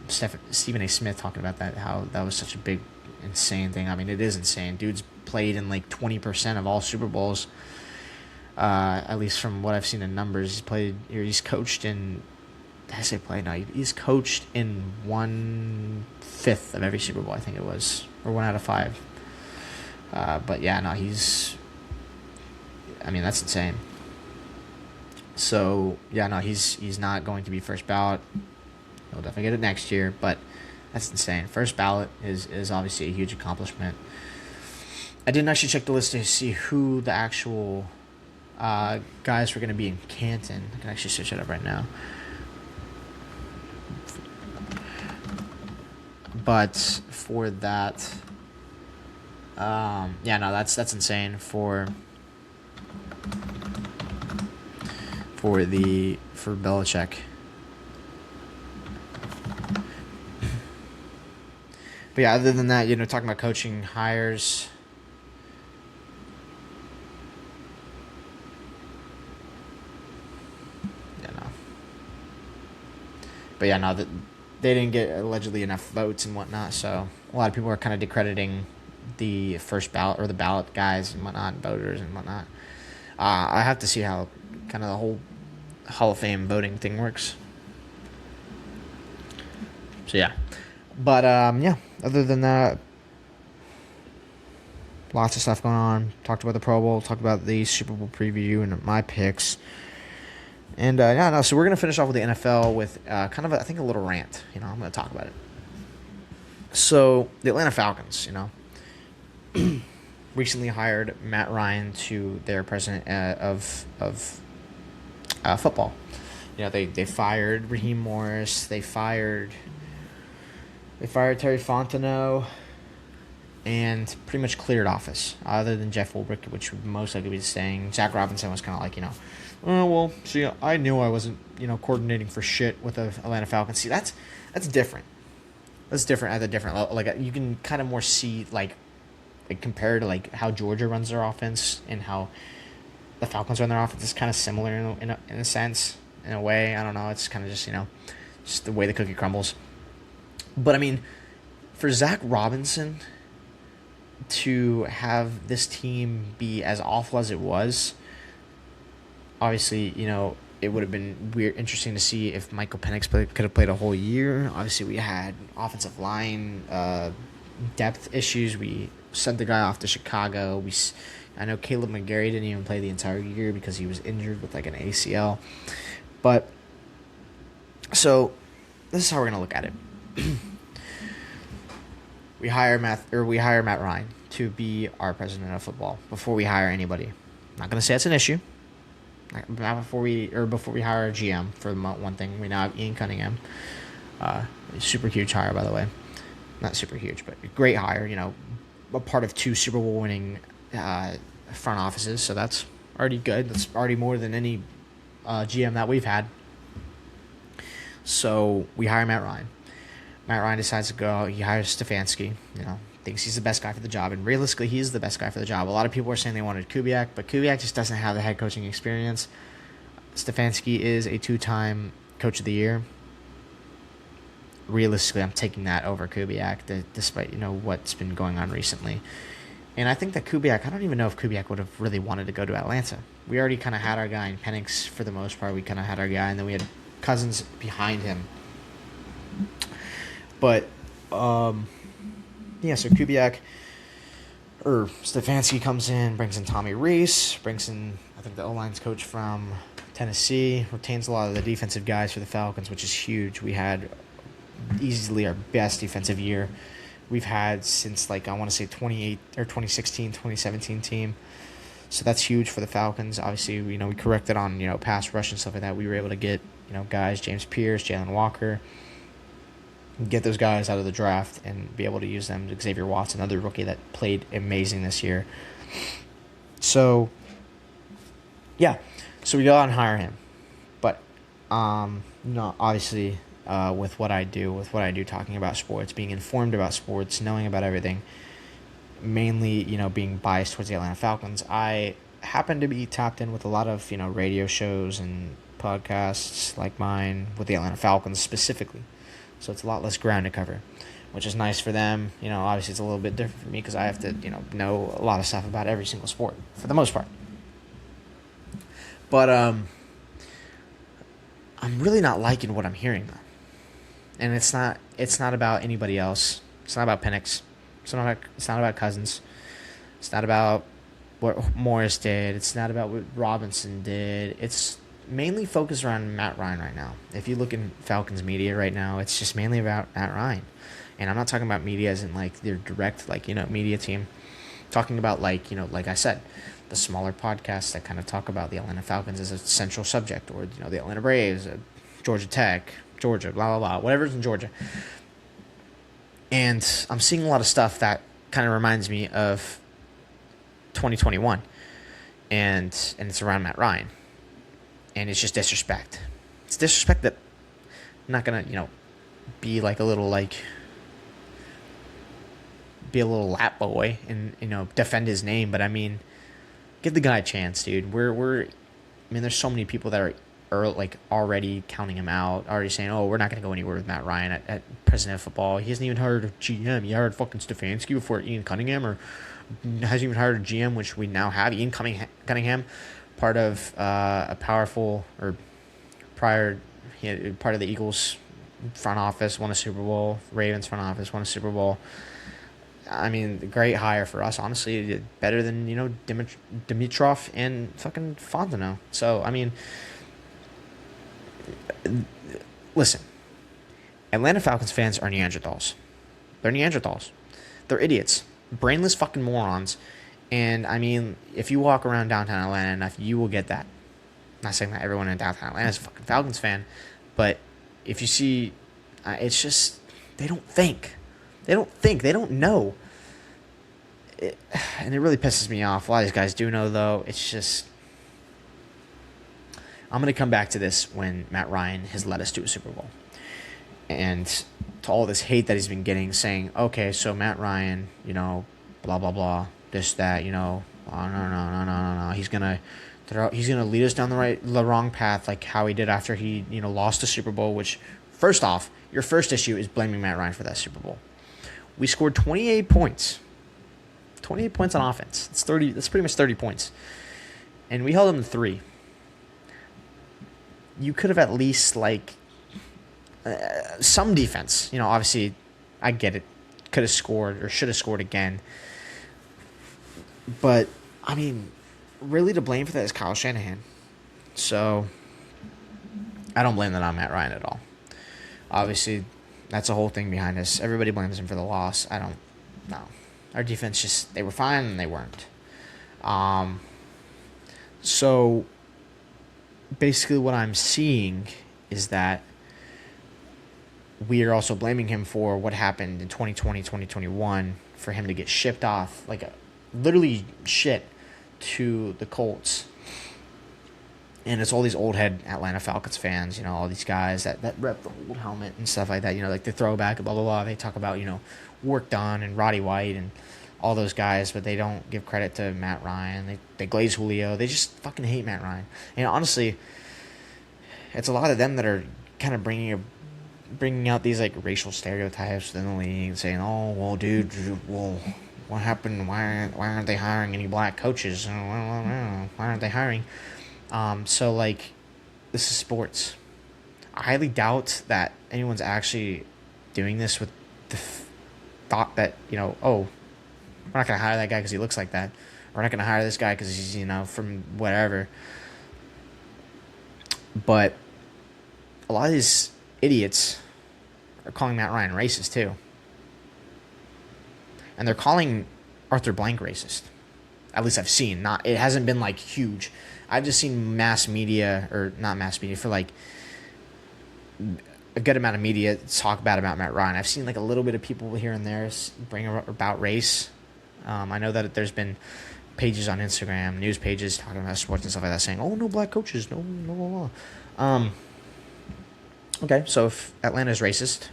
Stephen A. Smith talking about that, how that was such a big, insane thing. I mean, it is insane. Dude's played in 20% of all Super Bowls. At least from what I've seen in numbers, he's coached in. Did I say play? No, he's coached in 1/5 of every Super Bowl, I think it was, or 1 out of 5. But yeah, no, he's. I mean, that's insane. So yeah, no, he's not going to be first ballot. He'll definitely get it next year, but that's insane. First ballot is obviously a huge accomplishment. I didn't actually check the list to see who the actual guys were going to be in Canton. I can actually search it up right now. But for that, that's insane for Belichick. But yeah, other than that, talking about coaching hires. But yeah, no, they didn't get allegedly enough votes and whatnot, so a lot of people are kind of discrediting the first ballot or the ballot guys and whatnot, voters and whatnot. I have to see how kind of the whole Hall of Fame voting thing works. So yeah, but other than that, lots of stuff going on. Talked about the Pro Bowl, talked about the Super Bowl preview and my picks. And so we're gonna finish off with the NFL with kind of a little rant. I'm gonna talk about it. So the Atlanta Falcons, recently hired Matt Ryan to their president of football. They fired Raheem Morris. They fired Terry Fontenot, and pretty much cleared office. Other than Jeff Ulbrich, which would most likely be staying. Zach Robinson was kind of Well, see, I knew I wasn't, coordinating for shit with the Atlanta Falcons. See, that's different. That's different at a different level. Like you can kind of more see like compared to like how Georgia runs their offense and how the Falcons run their offense is kind of similar in a sense, in a way. I don't know. It's kind of just just the way the cookie crumbles. But I mean, for Zach Robinson to have this team be as awful as it was, obviously, it would have been interesting to see if Michael Penix could have played a whole year. Obviously, we had offensive line depth issues. We sent the guy off to Chicago. I know Caleb McGarry didn't even play the entire year because he was injured with like an ACL. But so this is how we're gonna look at it. we hire Matt Ryan to be our president of football before we hire anybody. I'm not gonna say it's an issue. Not before we hire a GM for one thing. We now have Ian Cunningham. Super huge hire, by the way. Not super huge, but great hire. A part of 2 Super Bowl winning front offices, so that's already good. That's already more than any GM that we've had. So we hire Matt Ryan. Matt Ryan decides to go. He hires Stefanski. Thinks he's the best guy for the job, and realistically, he's the best guy for the job. A lot of people are saying they wanted Kubiak, but Kubiak just doesn't have the head coaching experience. Stefanski is a 2-time Coach of the Year. Realistically, I'm taking that over Kubiak, despite what's been going on recently. And I think that Kubiak, I don't even know if Kubiak would have really wanted to go to Atlanta. We already kind of had our guy in Penix for the most part. We kind of had our guy, and then we had Cousins behind him. But, so Kubiak, or Stefanski comes in, brings in Tommy Reese, brings in, I think, the O-line's coach from Tennessee, retains a lot of the defensive guys for the Falcons, which is huge. We had easily our best defensive year we've had since, I want to say 2016, 2017 team. So that's huge for the Falcons. Obviously, we corrected on, pass rush and stuff like that. We were able to get, guys, James Pierce, Jalen Walker, get those guys out of the draft and be able to use them. Xavier Watts, another rookie that played amazing this year. So, yeah. So we go out and hire him. But, obviously, with what I do, talking about sports, being informed about sports, knowing about everything, mainly, being biased towards the Atlanta Falcons, I happen to be tapped in with a lot of, radio shows and podcasts like mine with the Atlanta Falcons specifically. So it's a lot less ground to cover, which is nice for them. Obviously it's a little bit different for me because I have to, know a lot of stuff about every single sport for the most part. But I'm really not liking what I'm hearing though. And it's not about anybody else. It's not about Penix. It's not about Cousins. It's not about what Morris did. It's not about what Robinson did. It's mainly focused around Matt Ryan right now. If you look in Falcons media right now, it's just mainly about Matt Ryan. And I'm not talking about media as in their direct media team. I'm talking about like I said, the smaller podcasts that kind of talk about the Atlanta Falcons as a central subject, or the Atlanta Braves, Georgia Tech, Georgia, blah blah blah, whatever's in Georgia. And I'm seeing a lot of stuff that kind of reminds me of 2021, and it's around Matt Ryan. And it's just disrespect. It's disrespect that I'm not gonna, be a little lap boy and defend his name. But I mean, give the guy a chance, dude. There's so many people that are already counting him out, already saying, oh, we're not gonna go anywhere with Matt Ryan at president of football. He hasn't even hired a GM. He hired fucking Stefanski before Ian Cunningham, or hasn't even hired a GM, which we now have, Ian Cunningham. Part of a powerful, or part of the Eagles front office, won a Super Bowl. Ravens front office won a Super Bowl. I mean, great hire for us, honestly. Better than Dimitrov and fucking Fontenot. So I mean, listen, Atlanta Falcons fans are Neanderthals. They're Neanderthals. They're idiots, brainless fucking morons. And, I mean, if you walk around downtown Atlanta enough, you will get that. I'm not saying that everyone in downtown Atlanta is a fucking Falcons fan, but if you see, it's just, they don't think. They don't know. And it really pisses me off. A lot of these guys do know, though. It's just, I'm going to come back to this when Matt Ryan has led us to a Super Bowl. And to all this hate that he's been getting, saying, okay, so Matt Ryan, blah, blah, blah, this, that, oh, no. He's going to lead us down the wrong path, like how he did after he, lost the Super Bowl, which, first off, your first issue is blaming Matt Ryan for that Super Bowl. We scored 28 points. 28 points on offense. That's pretty much 30 points. And we held them to 3. You could have at least, some defense. Obviously, I get it. Could have scored or should have scored again. But, I mean, really to blame for that is Kyle Shanahan. So, I don't blame that on Matt Ryan at all. Obviously, that's the whole thing behind this. Everybody blames him for the loss. I don't know. Our defense they were fine and they weren't. So, basically what I'm seeing is that we are also blaming him for what happened in 2020, 2021 for him to get shipped off, literally shit, to the Colts. And it's all these old head Atlanta Falcons fans, all these guys that rep the old helmet and stuff like that, like the throwback, blah, blah, blah. They talk about, Work Done and Roddy White and all those guys, but they don't give credit to Matt Ryan. They glaze Julio. They just fucking hate Matt Ryan. And honestly, it's a lot of them that are kind of bringing out these racial stereotypes within the league, saying, "Oh, well, dude, what happened? Why aren't they hiring any black coaches? Why aren't they hiring?" So this is sports. I highly doubt that anyone's actually doing this with the thought that oh, we're not gonna hire that guy because he looks like that. We're not gonna hire this guy because he's from whatever. But a lot of these idiots are calling Matt Ryan racist too. And they're calling Arthur Blank racist. At least I've seen. It hasn't been huge. I've just seen mass media, or not mass media, for a good amount of media talk bad about Matt Ryan. I've seen a little bit of people here and there bring about race. I know that there's been pages on Instagram, news pages talking about sports and stuff like that, saying, "Oh, no black coaches, no." Okay, so if Atlanta's racist,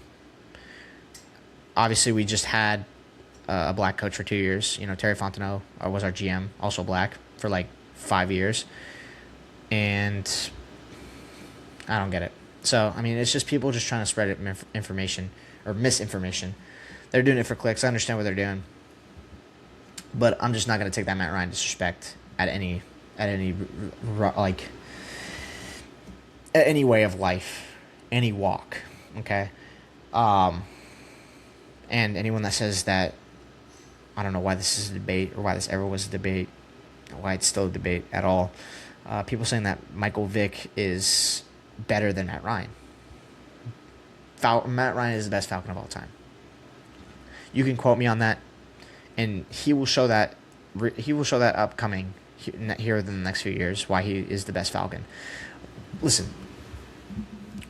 obviously we just had a black coach for 2 years. Terry Fontenot was our GM, also black, for 5 years. And I don't get it. So, I mean, it's just people just trying to spread information or misinformation. They're doing it for clicks. I understand what they're doing. But I'm just not going to take that Matt Ryan disrespect at any way of life, any walk, okay? And anyone that says that, I don't know why this is a debate or why this ever was a debate, why it's still a debate at all. People saying that Michael Vick is better than Matt Ryan. Matt Ryan is the best Falcon of all time. You can quote me on that, and he will show that upcoming here in the next few years why he is the best Falcon. Listen,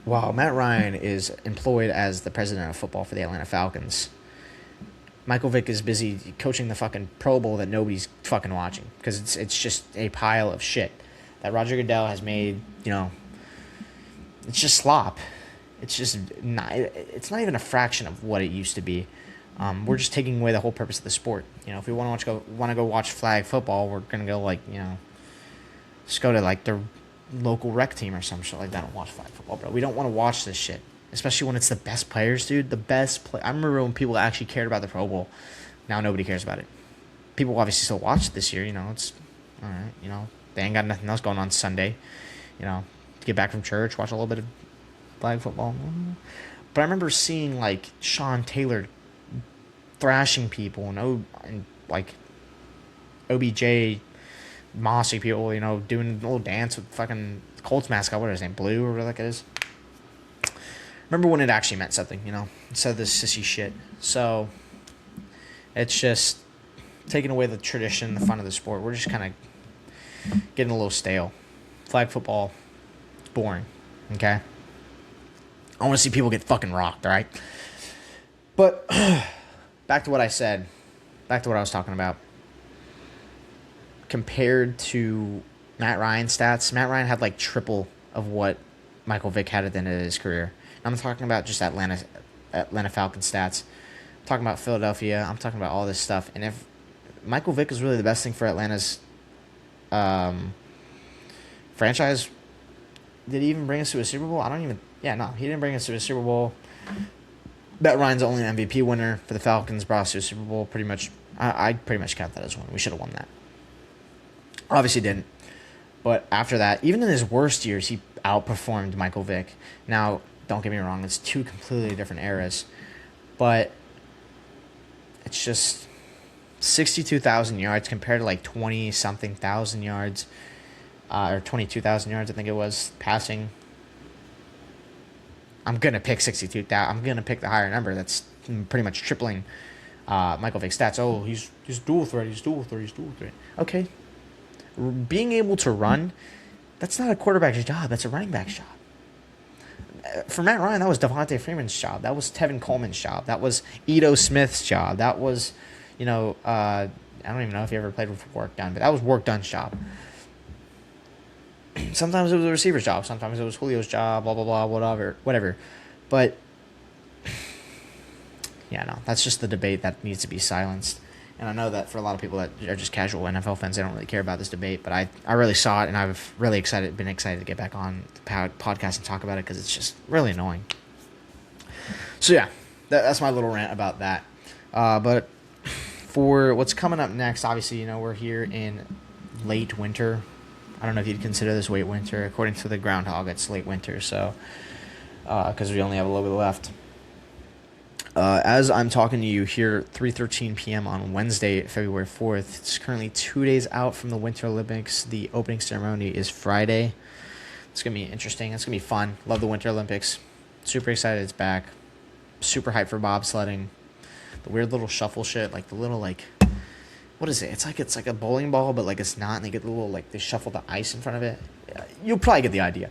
while Matt Ryan is employed as the president of football for the Atlanta Falcons, Michael Vick is busy coaching the fucking Pro Bowl that nobody's fucking watching because it's just a pile of shit that Roger Goodell has made. It's just slop. It's not even a fraction of what it used to be. We're just taking away the whole purpose of the sport. If we want to go watch flag football, we're gonna go just go to the local rec team or some shit like that and watch flag football. But we don't want to watch this shit, especially when it's the best players, dude. The best play. I remember when people actually cared about the Pro Bowl. Now nobody cares about it. People obviously still watch it this year. It's all right. They ain't got nothing else going on Sunday. Get back from church, watch a little bit of flag football. But I remember seeing Sean Taylor thrashing people and OBJ mossy people, doing a little dance with fucking Colts mascot. What is his name? Blue or whatever that is. Remember when it actually meant something, instead of this sissy shit. So it's just taking away the tradition, the fun of the sport. We're just kind of getting a little stale. Flag football, it's boring. Okay. I want to see people get fucking rocked, all right? But back to what I said. Back to what I was talking about. Compared to Matt Ryan's stats, Matt Ryan had triple of what Michael Vick had at the end of his career. And I'm talking about just Atlanta Falcons stats. I'm talking about Philadelphia. I'm talking about all this stuff. And if Michael Vick is really the best thing for Atlanta's franchise, did he even bring us to a Super Bowl? No, he didn't bring us to a Super Bowl. Matt Ryan's only an MVP winner for the Falcons, brought us to a Super Bowl. Pretty much, I pretty much count that as one. We should have won that. Obviously didn't. But after that, even in his worst years, he outperformed Michael Vick. Now, don't get me wrong, it's two completely different eras. But it's just 62,000 yards compared to like 20-something thousand yards, or 22,000 yards, I think it was, passing. I'm going to pick 62,000. I'm going to pick the higher number. That's pretty much tripling Michael Vick's stats. Oh, he's dual threat. He's dual threat. Okay. Being able to run, that's not a quarterback's job. That's a running back's job. For Matt Ryan, that was Devontae Freeman's job. That was Tevin Coleman's job. That was Ito Smith's job. That was, I don't even know if he ever played with work done, but that was work done's job. Sometimes it was the receiver's job. Sometimes it was Julio's job, blah, blah, blah, whatever. But, yeah, no, that's just the debate that needs to be silenced. And I know that for a lot of people that are just casual NFL fans, they don't really care about this debate. But I really saw it, and I've really been excited to get back on the podcast and talk about it because it's just really annoying. So, yeah, that's my little rant about that. But for what's coming up next, obviously, we're here in late winter. I don't know if you'd consider this late winter. According to the groundhog, it's late winter, so because we only have a little bit left. As I'm talking to you here, 3:13 p.m. on Wednesday, February 4th. It's currently 2 days out from the Winter Olympics. The opening ceremony is Friday. It's going to be interesting. It's going to be fun. Love the Winter Olympics. Super excited it's back. Super hyped for bobsledding. The weird little shuffle shit, like the little, what is it? It's like a bowling ball, but it's not, and they get the little, they shuffle the ice in front of it. You'll probably get the idea.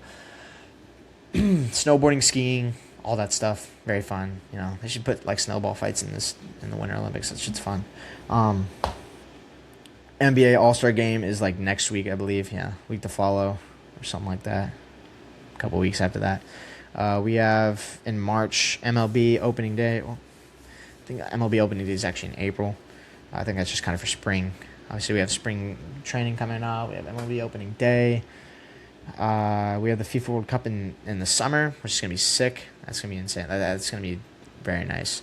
Snowboarding, skiing, all that stuff, very fun. They should put snowball fights in the Winter Olympics. That shit's fun. NBA All-Star Game is next week, I believe. Yeah, week to follow or something like that. A couple weeks after that. We have in March MLB opening day. Well, I think MLB opening day is actually in April. I think that's just kind of for spring. Obviously, we have spring training coming up. We have MLB opening day. We have the FIFA World Cup in the summer, which is going to be sick. That's going to be insane. That's going to be very nice.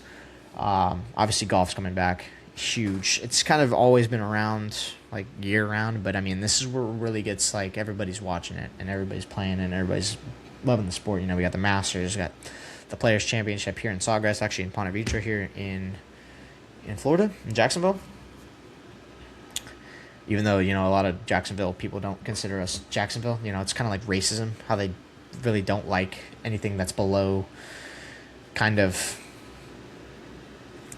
Obviously, golf's coming back. Huge. It's kind of always been around, year-round. But, this is where it really gets, everybody's watching it. And everybody's playing and everybody's loving the sport. We got the Masters. We got the Players' Championship here in Sawgrass, actually in Ponte Vedra here in Florida, in Jacksonville. Even though, a lot of Jacksonville people don't consider us Jacksonville. It's kind of like racism, how they really don't like anything that's below kind of...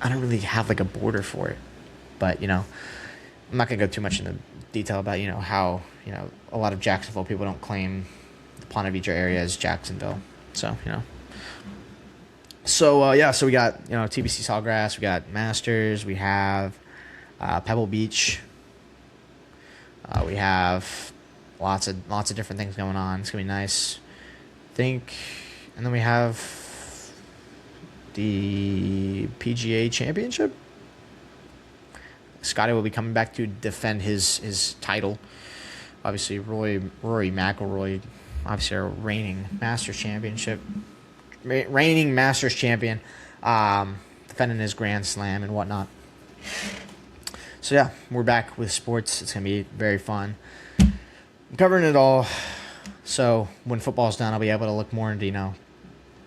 I don't really have, a border for it. But, I'm not going to go too much into detail about, how, a lot of Jacksonville people don't claim the Ponte Vedra area as Jacksonville. So, So, so we got, TBC Sawgrass, we got Masters, we have Pebble Beach, we have lots of different things going on. It's going to be nice, I think. And then we have the PGA Championship. Scotty will be coming back to defend his title. Obviously, Rory McIlroy, obviously our reigning Masters champion, defending his Grand Slam and whatnot. So yeah, we're back with sports. It's gonna be very fun. I'm covering it all. So when football's done, I'll be able to look more into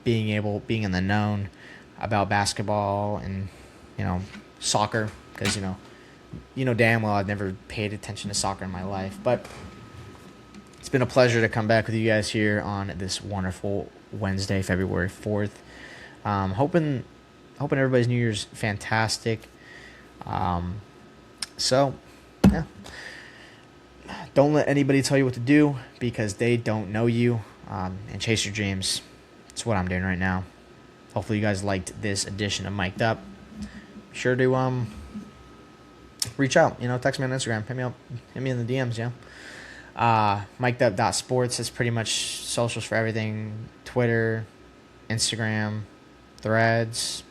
being in the known about basketball and soccer, because damn well I've never paid attention to soccer in my life. But it's been a pleasure to come back with you guys here on this wonderful Wednesday, February 4th. Hoping everybody's New Year's fantastic. So, yeah. Don't let anybody tell you what to do because they don't know you. And chase your dreams. That's what I'm doing right now. Hopefully you guys liked this edition of Mic'd Up. Be sure to reach out. Text me on Instagram. Hit me in the DMs, yeah. MikeDub.sports is pretty much socials for everything. Twitter, Instagram, Threads,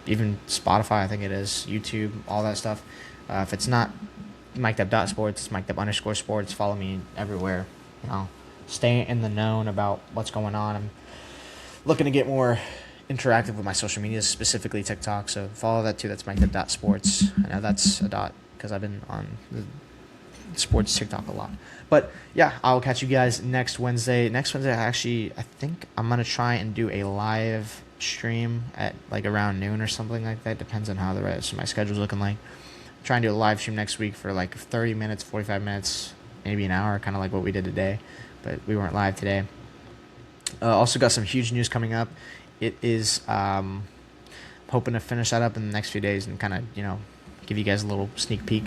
even Spotify, I think it is, YouTube, all that stuff. If it's not MikeDub.sports, it's MikeDub_sports. Follow me everywhere. Stay in the known about what's going on. I'm looking to get more interactive with my social media, specifically TikTok. So follow that too. That's MikeDub.sports. I know that's a dot because I've been on the sports TikTok a lot. But yeah, I'll catch you guys next Wednesday. Next Wednesday, I think I'm gonna try and do a live stream at like around noon or something like that. Depends on how the rest of my schedule's looking like. Try and do a live stream next week for like 30 minutes, 45 minutes, maybe an hour, kind of like what we did today. But we weren't live today. Also got some huge news coming up. It is hoping to finish that up in the next few days and kind of give you guys a little sneak peek.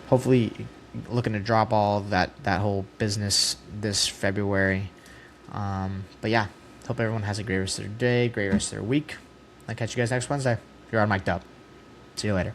Hopefully looking to drop all that whole business this February. But yeah, hope everyone has a great rest of their day, great rest of their week. I'll catch you guys next Wednesday. You're on Mic'd Up. See you later.